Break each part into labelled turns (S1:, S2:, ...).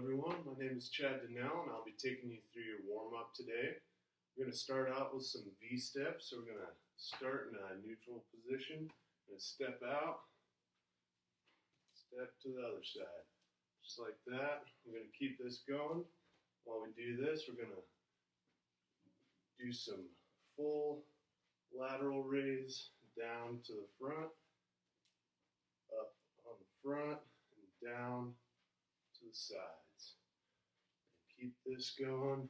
S1: everyone, my name is Chad Donnell and I'll be taking you through your warm-up today. We're going to start out with some V-steps. So we're going to start in a neutral position, and step out, step to the other side. Just like that. We're going to keep this going. While we do this, we're going to do some full lateral raise down to the front, up on the front, and down to the sides. Keep this going.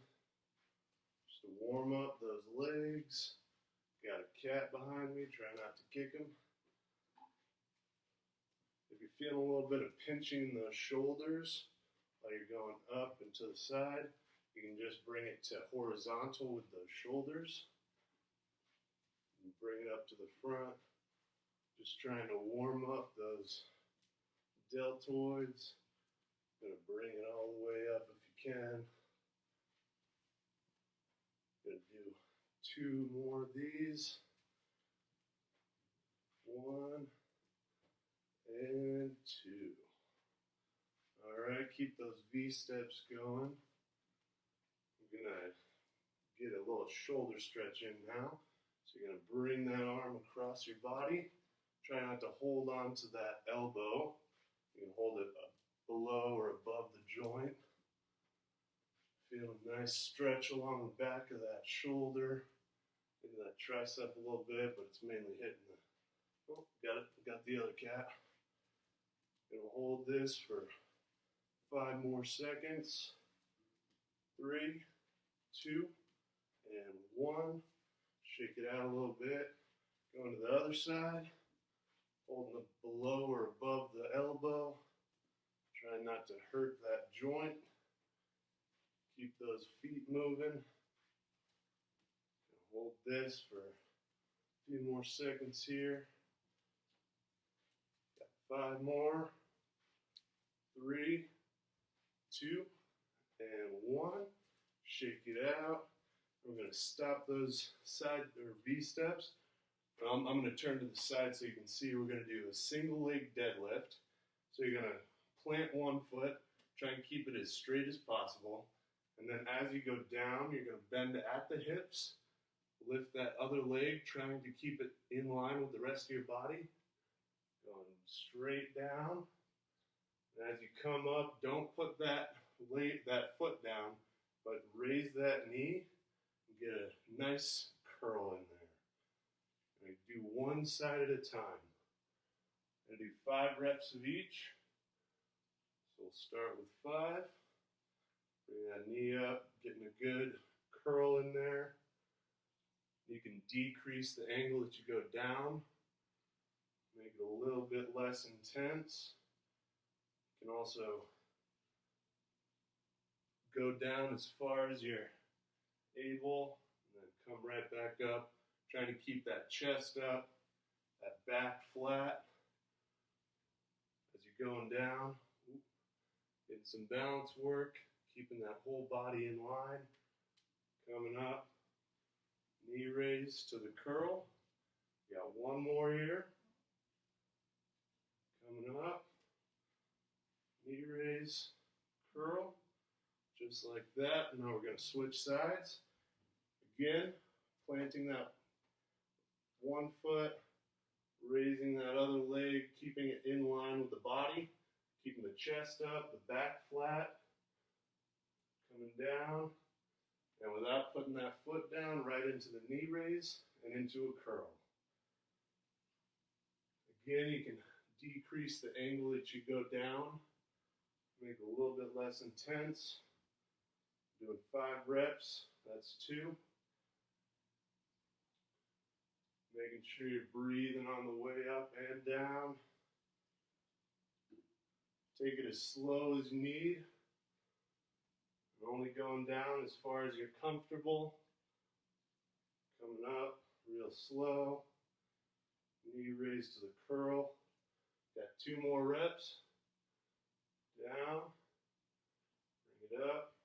S1: Just to warm up those legs. Got a cat behind me, try not to kick him. If you're feeling a little bit of pinching in those shoulders while you're going up and to the side, you can just bring it to horizontal with those shoulders. And bring it up to the front. Just trying to warm up those deltoids. Gonna bring it all the way up if you can. Gonna do 2 more of these. 1 and 2. Alright, keep those V steps going. I'm gonna get a little shoulder stretch in now. So you're gonna bring that arm across your body. Try not to hold on to that elbow. You can hold it below or above the joint. Feel a nice stretch along the back of that shoulder, into that tricep a little bit, but it's mainly hitting the, oh, got the other cat. Gonna hold this for 5 more seconds. 3, 2, and 1. Shake it out a little bit. Going to the other side, holding it below or above the elbow. Try not to hurt that joint. Keep those feet moving. Hold this for a few more seconds here. Got 5 more. 3, 2, and 1. Shake it out. We're going to stop those side or V steps. I'm going to turn to the side so you can see. We're going to do a single leg deadlift. So you're going to plant one foot, try and keep it as straight as possible. And then as you go down, you're going to bend at the hips. Lift that other leg, trying to keep it in line with the rest of your body. Going straight down. And as you come up, don't put that foot down, but raise that knee and get a nice curl in there. And do one side at a time. And do 5 reps of each. So we'll start with 5. Bring that knee up, getting a good curl in there. You can decrease the angle that you go down. Make it a little bit less intense. You can also go down as far as you're able, and then come right back up. Trying to keep that chest up, that back flat. As you're going down, getting some balance work, keeping that whole body in line. Coming up, knee raise to the curl. Got 1 more here. Coming up, knee raise, curl, just like that. Now we're going to switch sides. Again, planting that 1 foot, raising that other leg, keeping it in line with the body, keeping the chest up, the back flat, coming down, and without putting that foot down, right into the knee raise and into a curl. Again, you can decrease the angle that you go down, make it a little bit less intense. Doing 5 reps, that's 2. Making sure you're breathing on the way up and down. Take it as slow as you need. Only going down as far as you're comfortable. Coming up real slow. Knee raise to the curl. Got 2 more reps. Down. Bring it up.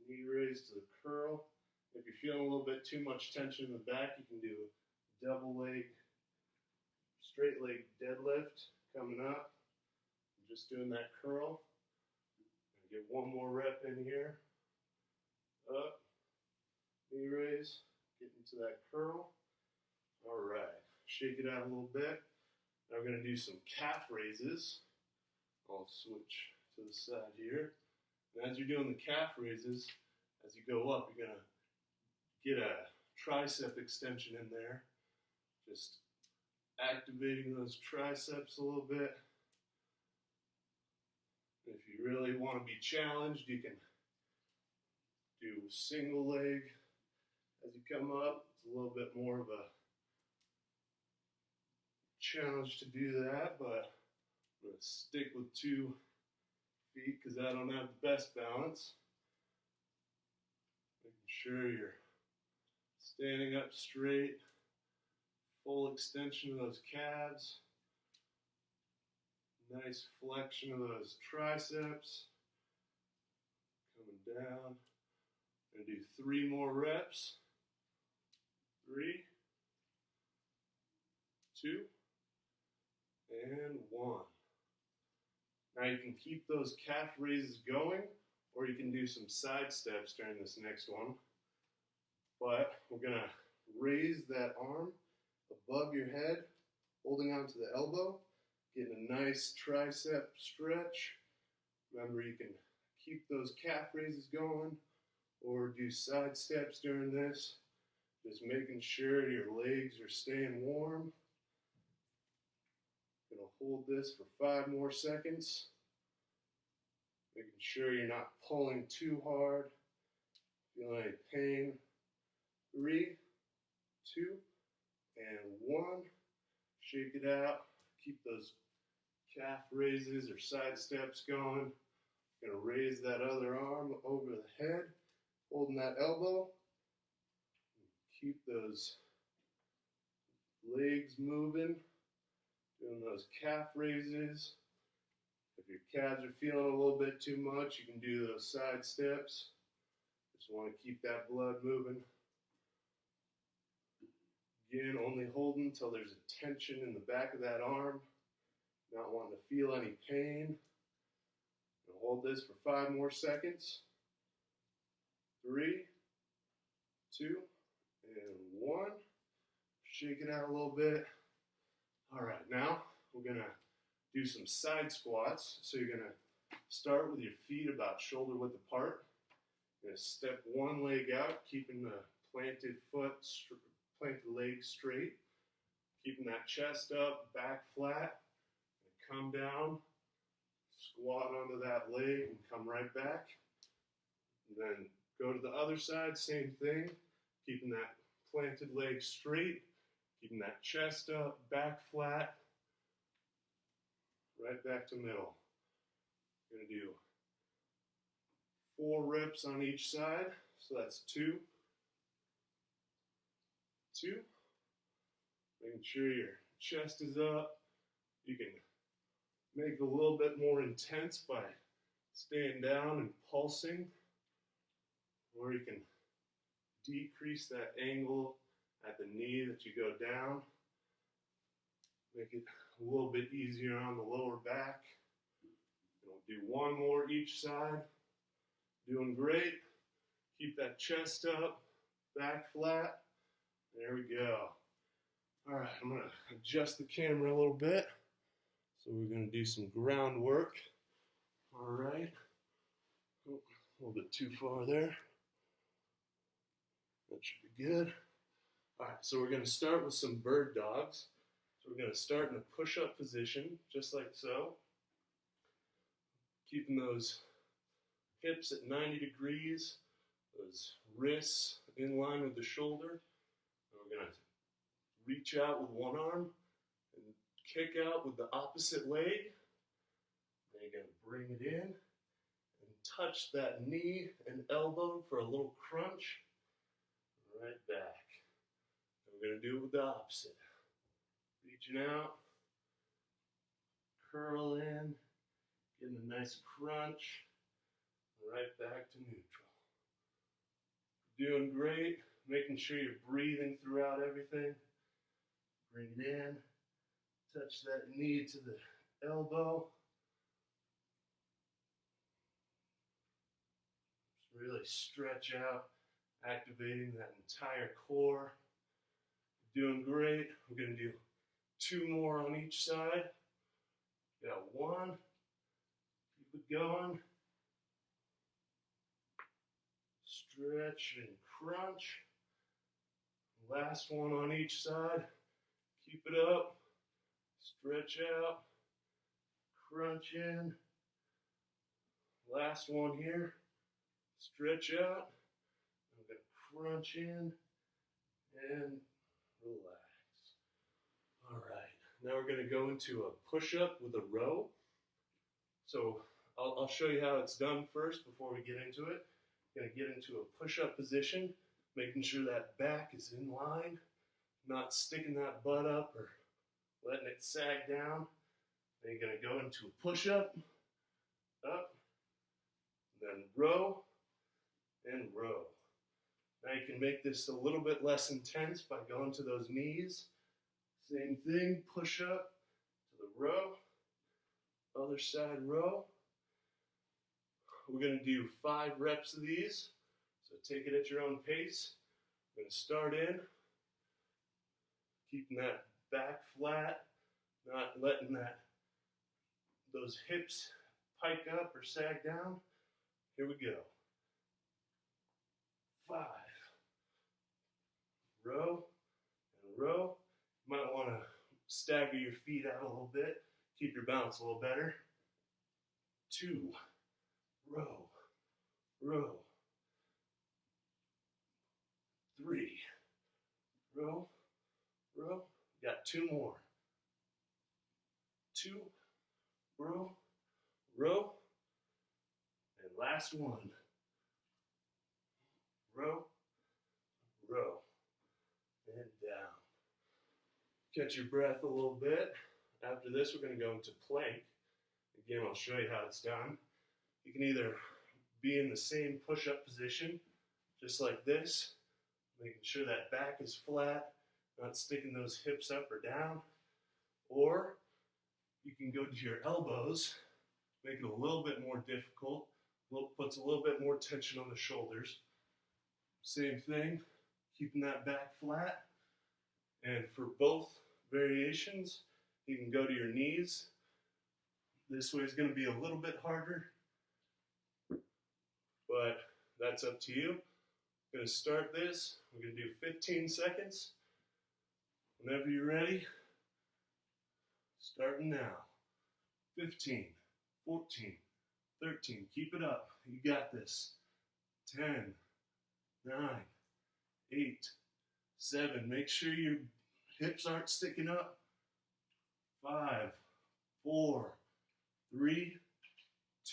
S1: Knee raise to the curl. If you're feeling a little bit too much tension in the back, you can do a double leg, straight leg deadlift coming up. Just doing that curl. one more rep in here. Up, knee raise, get into that curl. All right, shake it out a little bit. Now we're going to do some calf raises. I'll switch to the side here. And as you're doing the calf raises, as you go up, you're going to get a tricep extension in there. Just activating those triceps a little bit. If you really want to be challenged, you can do single leg as you come up. It's a little bit more of a challenge to do that, but I'm going to stick with 2 feet because I don't have the best balance. Making sure you're standing up straight, full extension of those calves. Nice flexion of those triceps. Coming down. Gonna do 3 more reps. 3, 2, and 1. Now you can keep those calf raises going, or you can do some side steps during this next one. But we're gonna raise that arm above your head, holding onto the elbow. Getting a nice tricep stretch. Remember, you can keep those calf raises going or do side steps during this. Just making sure your legs are staying warm. Gonna hold this for 5 more seconds. Making sure you're not pulling too hard. Feeling any pain. 3, 2, and 1. Shake it out. Keep those calf raises or side steps going. Gonna raise that other arm over the head, holding that elbow. Keep those legs moving, doing those calf raises. If your calves are feeling a little bit too much, you can do those side steps. Just want to keep that blood moving. Again, only holding until there's a tension in the back of that arm. Not wanting to feel any pain. And hold this for 5 more seconds. 3, 2, and 1. Shake it out a little bit. All right, now we're gonna do some side squats. So you're gonna start with your feet about shoulder width apart. You're gonna step one leg out, keeping the planted leg straight. Keeping that chest up, back flat. Come down, squat onto that leg and come right back. And then go to the other side, same thing. Keeping that planted leg straight, keeping that chest up, back flat, right back to middle. We're going to do 4 reps on each side, so that's 2, 2. Making sure your chest is up. You can make it a little bit more intense by staying down and pulsing, or you can decrease that angle at the knee that you go down. Make it a little bit easier on the lower back. And we'll do 1 more each side. Doing great. Keep that chest up, back flat. There we go. All right, I'm going to adjust the camera a little bit. So we're going to do some groundwork. All right. Oh, a little bit too far there. That should be good. All right, so we're going to start with some bird dogs. So we're going to start in a push-up position, just like so. Keeping those hips at 90 degrees, those wrists in line with the shoulder. And we're going to reach out with one arm and kick out with the opposite leg. Then you're going to bring it in and touch that knee and elbow for a little crunch. Right back. And we're going to do it with the opposite. Reaching out, curl in, getting a nice crunch, right back to neutral. Doing great, making sure you're breathing throughout everything. Bring it in, touch that knee to the elbow. Really stretch out, activating that entire core. Doing great. We're going to do 2 more on each side. Got 1. Keep it going. Stretch and crunch. Last one on each side. Keep it up. Stretch out. Crunch in. Last one here. Stretch out. I'm going to crunch in and relax. All right. Now we're going to go into a push-up with a row. So I'll show you how it's done first before we get into it. Going to get into a push-up position, making sure that back is in line, not sticking that butt up or letting it sag down. Then you're going to go into a push-up, up, then row, and row. Now you can make this a little bit less intense by going to those knees. Same thing, push up to the row, other side row. We're going to do 5 reps of these, so take it at your own pace. We're going to start in, keeping that back flat, not letting those hips pike up or sag down. Here we go. 5. Row and row. You might want to stagger your feet out a little bit, keep your balance a little better. 2. Row, row. 3. Row, row. Got 2 more. 2. Row, row. And last one. Row, row. And down. Catch your breath a little bit. After this, we're going to go into plank. Again, I'll show you how it's done. You can either be in the same push-up position, just like this, making sure that back is flat, not sticking those hips up or down, or you can go to your elbows, make it a little bit more difficult, puts a little bit more tension on the shoulders. Same thing, keeping that back flat, and for both variations, you can go to your knees. This way is going to be a little bit harder, but that's up to you. I'm going to start this. We're going to do 15 seconds. Whenever you're ready, starting now. 15, 14, 13, keep it up. You got this. 10, 9, 8, 7. Make sure your hips aren't sticking up. 5, 4, 3,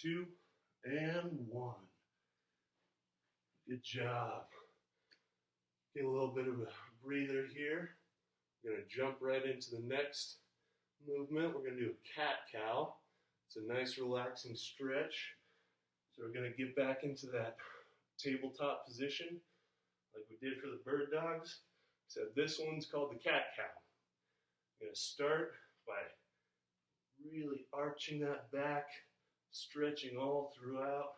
S1: 2, and 1. Good job. Get a little bit of a breather here. We're going to jump right into the next movement. We're going to do a cat-cow. It's a nice relaxing stretch. So we're going to get back into that tabletop position like we did for the bird dogs. Except this one's called the cat-cow. I'm going to start by really arching that back, stretching all throughout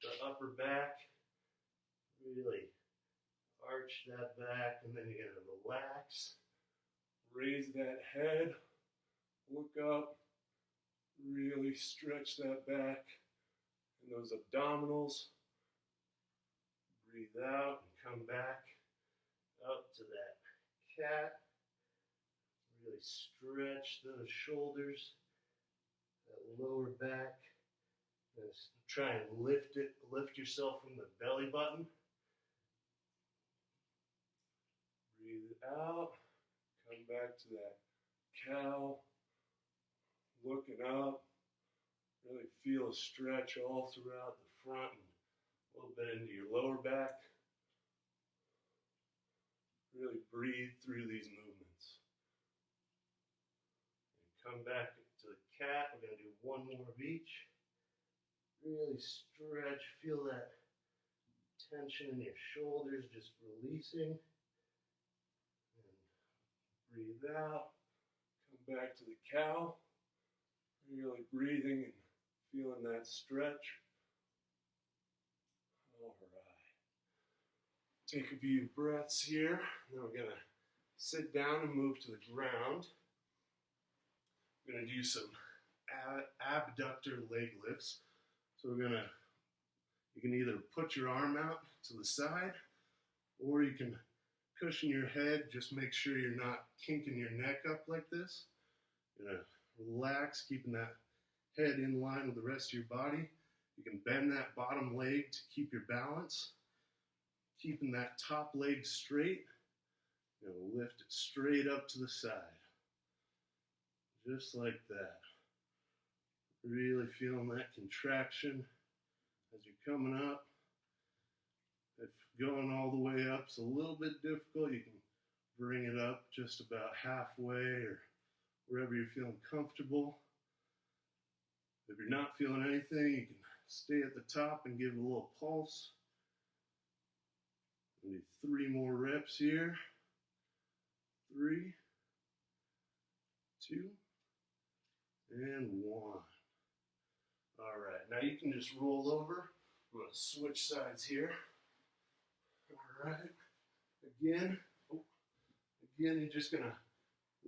S1: the upper back. Really arch that back, and then you're going to relax. Raise that head, look up, really stretch that back and those abdominals. Breathe out and come back up to that cat. Really stretch those shoulders, that lower back. Just try and lift yourself from the belly button. Breathe out, come back to that cow, looking up. Really feel a stretch all throughout the front and a little bit into your lower back. Really breathe through these movements. And come back to the cat. We're going to do 1 more of each. Really stretch, feel that tension in your shoulders, just releasing. Breathe out, come back to the cow, really breathing and feeling that stretch. All right. Take a few breaths here. Then we're going to sit down and move to the ground. We're going to do some abductor leg lifts. So you can either put your arm out to the side, or you can cushion your head. Just make sure you're not kinking your neck up like this. You're going to relax, keeping that head in line with the rest of your body. You can bend that bottom leg to keep your balance. Keeping that top leg straight. You're going to lift it straight up to the side. Just like that. Really feeling that contraction as you're coming up. If going all the way up is a little bit difficult, you can bring it up just about halfway or wherever you're feeling comfortable. If you're not feeling anything, you can stay at the top and give it a little pulse. We'll do 3 more reps here. 3, 2, and 1. All right, now you can just roll over. I'm going to switch sides here. All right, again, you're just going to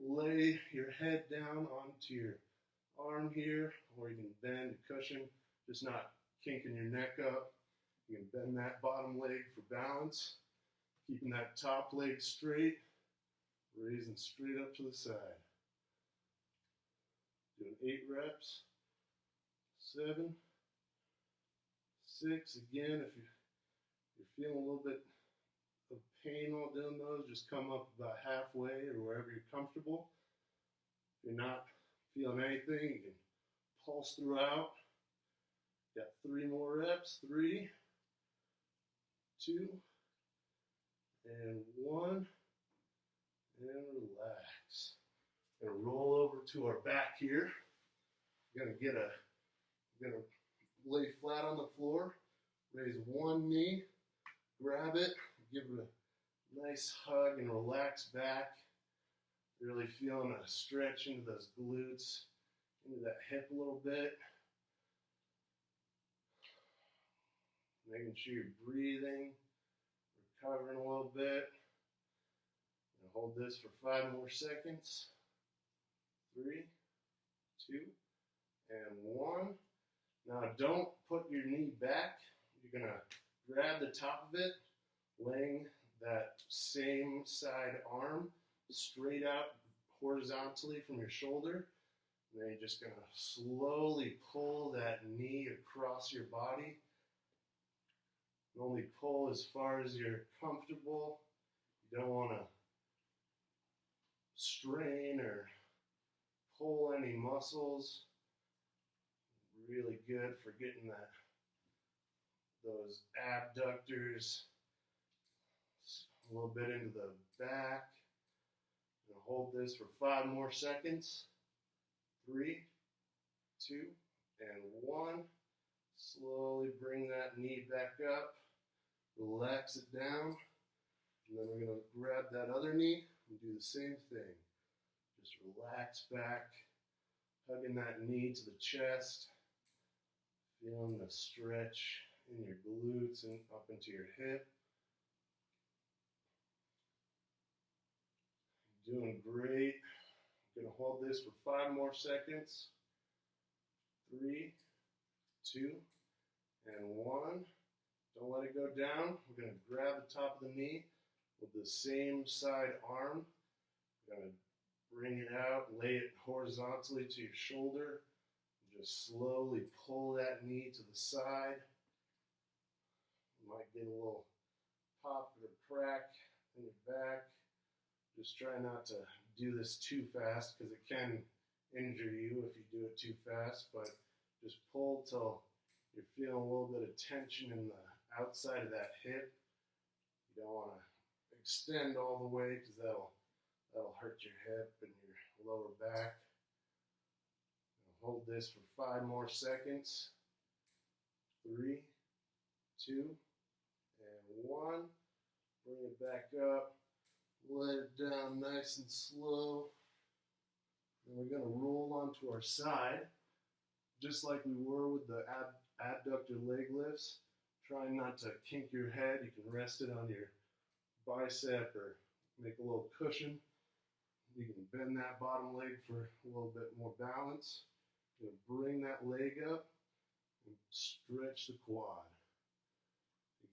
S1: lay your head down onto your arm here, or you can bend the cushion, just not kinking your neck up. You can bend that bottom leg for balance, keeping that top leg straight, raising straight up to the side. Doing 8 reps. 7, 6. Again, if you're feeling a little bit of pain while doing those, just come up about halfway or wherever you're comfortable. If you're not feeling anything, you can pulse throughout. Got 3 more reps. 3, 2, and 1. And relax. Gonna roll over to our back here. We're gonna lay flat on the floor, raise one knee, grab it, give it a nice hug and relax back. Really feeling a stretch into those glutes, into that hip a little bit. Making sure you're breathing, recovering a little bit. And hold this for 5 more seconds. 3, 2, and 1. Now don't put your knee back. You're going to grab the top of it, laying that same side arm straight out horizontally from your shoulder. And then you're just going to slowly pull that knee across your body. Only pull as far as you're comfortable. You don't want to strain or pull any muscles. Really good for getting those abductors a little bit into the back. And hold this for 5 more seconds. 3, 2, and 1. Slowly bring that knee back up. Relax it down. And then we're going to grab that other knee and do the same thing. Just relax back, hugging that knee to the chest. Feeling the stretch in your glutes and up into your hip. Doing great. I'm going to hold this for 5 more seconds. 3, 2, and 1. Don't let it go down. We're going to grab the top of the knee with the same side arm. We're going to bring it out, lay it horizontally to your shoulder. Just slowly pull that knee to the side. You might get a little pop or crack in your back. Just try not to do this too fast because it can injure you if you do it too fast, but just pull till you're feeling a little bit of tension in the outside of that hip. You don't want to extend all the way because that'll hurt your hip and your lower back. Hold this for 5 more seconds. 3, 2, and 1. Bring it back up. Let it down nice and slow. And we're going to roll onto our side, just like we were with the abductor leg lifts. Try not to kink your head. You can rest it on your bicep or make a little cushion. You can bend that bottom leg for a little bit more balance. You're gonna bring that leg up and stretch the quad.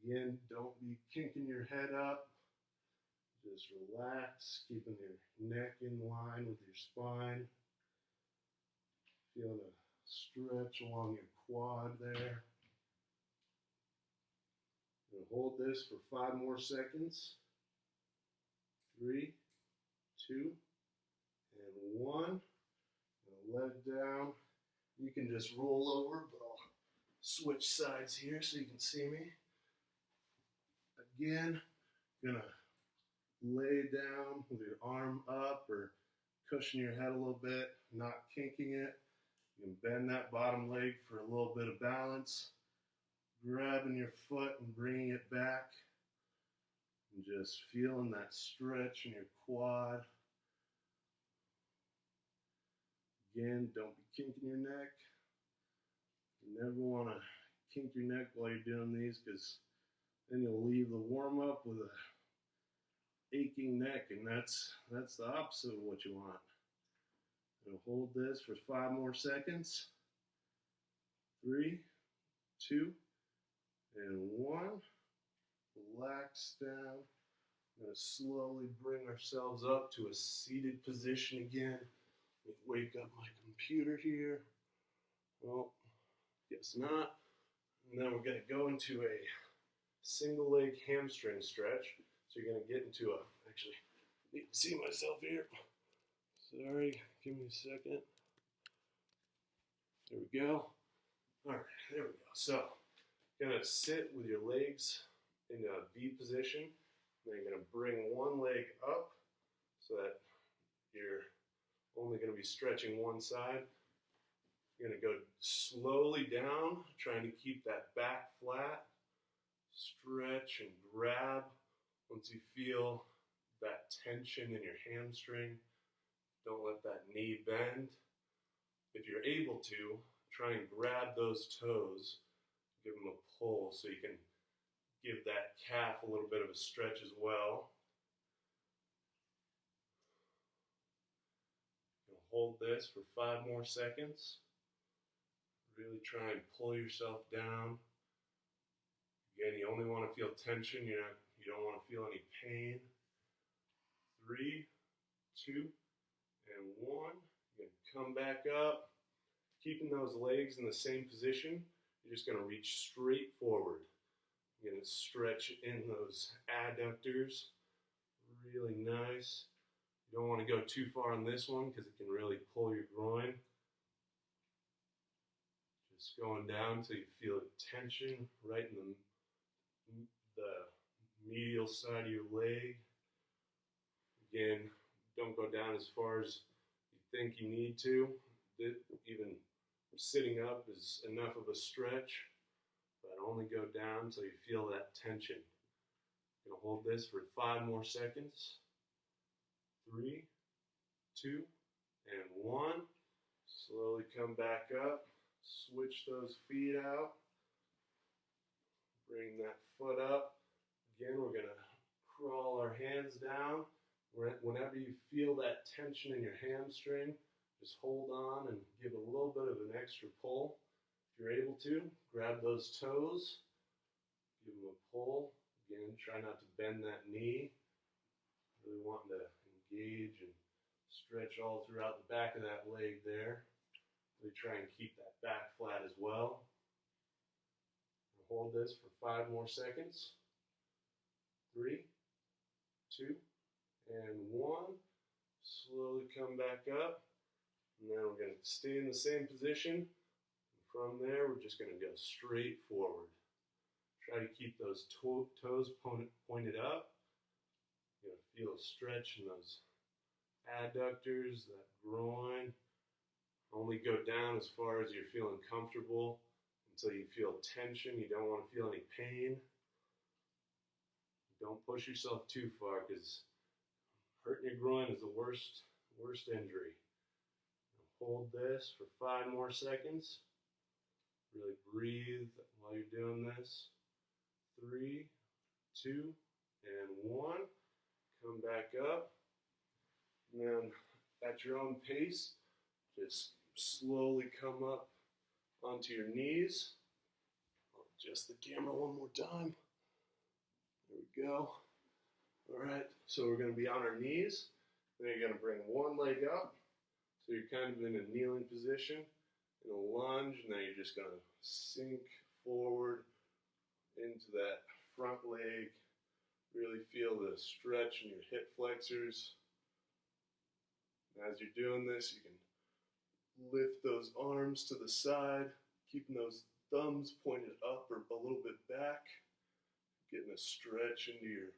S1: Again, don't be kinking your head up. Just relax, keeping your neck in line with your spine. Feeling a stretch along your quad there. And hold this for 5 more seconds. 3, 2, and 1. And let it down. You can just roll over, but I'll switch sides here so you can see me. Again, gonna lay down with your arm up or cushion your head a little bit, not kinking it. You can bend that bottom leg for a little bit of balance. Grabbing your foot and bringing it back. And just feeling that stretch in your quad. Again, don't be kinking your neck. You never want to kink your neck while you're doing these, because then you'll leave the warm-up with a aching neck, and that's the opposite of what you want. So hold this for 5 more seconds. 3, 2, and 1. Relax down. We're going to slowly bring ourselves up to a seated position again. Wake up my computer here. Well, guess not. And then we're going to go into a single leg hamstring stretch. So you're going to get into a, actually, I need to see myself here. Sorry, give me a second. There we go. All right, there we go. So you're going to sit with your legs in a V position. Then you're going to bring one leg up so that you're only going to be stretching one side. You're going to go slowly down, trying to keep that back flat. Stretch and grab once you feel that tension in your hamstring. Don't let that knee bend. If you're able to, try and grab those toes. Give them a pull so you can give that calf a little bit of a stretch as well. You'll hold this for 5 more seconds. Really try and pull yourself down. Again, you only want to feel tension. You don't want to feel any pain. 3, 2, and 1. You're going to come back up. Keeping those legs in the same position, you're just going to reach straight forward. You're going to stretch in those adductors. Really nice. You don't want to go too far on this one because it can really pull your groin. Just going down until you feel tension right in the medial side of your leg. Again, don't go down as far as you think you need to. Even sitting up is enough of a stretch, but only go down until you feel that tension. I'm going to hold this for 5 more seconds. 3, 2, and 1. Slowly come back up. Switch those feet out. Bring that foot up. Again, we're going to crawl our hands down. Whenever you feel that tension in your hamstring, just hold on and give a little bit of an extra pull. If you're able to, grab those toes. Give them a pull. Again, try not to bend that knee. Really wanting to engage and stretch all throughout the back of that leg there. Really try and keep that back flat as well. Hold this for 5 more seconds. 3, 2, and 1. Slowly come back up. And then we're going to stay in the same position. And from there, we're just going to go straight forward. Try to keep those toes pointed up. You're going to feel a stretch in those adductors, that groin. Only go down as far as you're feeling comfortable until you feel tension. You don't want to feel any pain. Don't push yourself too far because hurting your groin is the worst injury. Hold this for 5 more seconds. Really breathe while you're doing this. 3, 2, and 1. Come back up. And then at your own pace, just slowly come up onto your knees. I'll adjust the camera one more time. There we go. All right, so we're going to be on our knees. Then you're going to bring one leg up. So you're kind of in a kneeling position, in a lunge, and then you're just going to sink forward into that front leg. Really feel the stretch in your hip flexors. As you're doing this, you can lift those arms to the side, keeping those thumbs pointed up or a little bit back, getting a stretch into your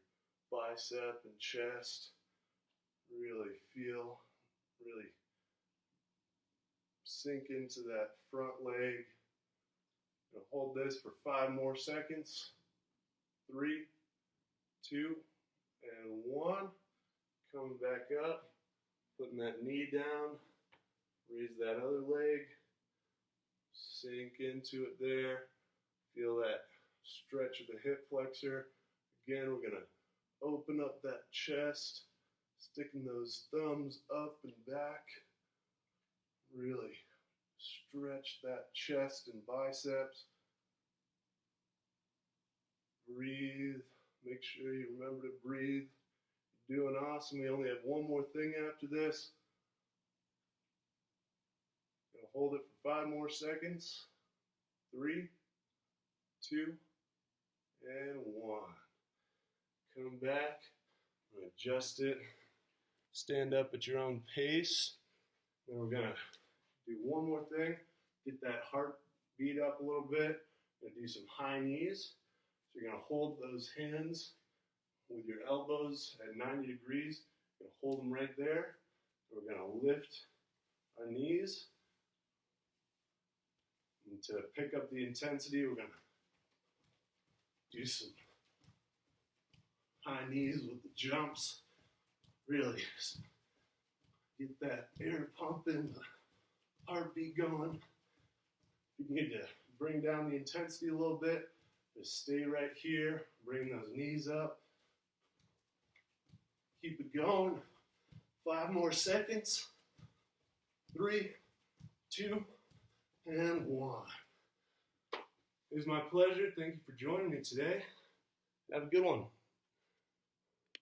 S1: bicep and chest. Really sink into that front leg. Gonna hold this for 5 more seconds. 3, 2, and 1. Coming back up, putting that knee down, raise that other leg, sink into it there. Feel that stretch of the hip flexor. Again, we're gonna open up that chest, sticking those thumbs up and back. Really stretch that chest and biceps. Breathe. Make sure you remember to breathe. You're doing awesome. We only have one more thing after this. Gonna hold it for 5 more seconds. 3, 2, and 1. Come back. Adjust it. Stand up at your own pace. Then we're gonna do one more thing. Get that heart beat up a little bit. We're gonna do some high knees. So you're gonna hold those hands with your elbows at 90 degrees. You're gonna hold them right there. We're gonna lift our knees. And to pick up the intensity, we're gonna do some high knees with the jumps. Really get that air pumping, the heartbeat going. If you need to bring down the intensity a little bit, just stay right here, bring those knees up. Keep it going. 5 more seconds. 3, 2, and 1. It was my pleasure. Thank you for joining me today. Have a good one.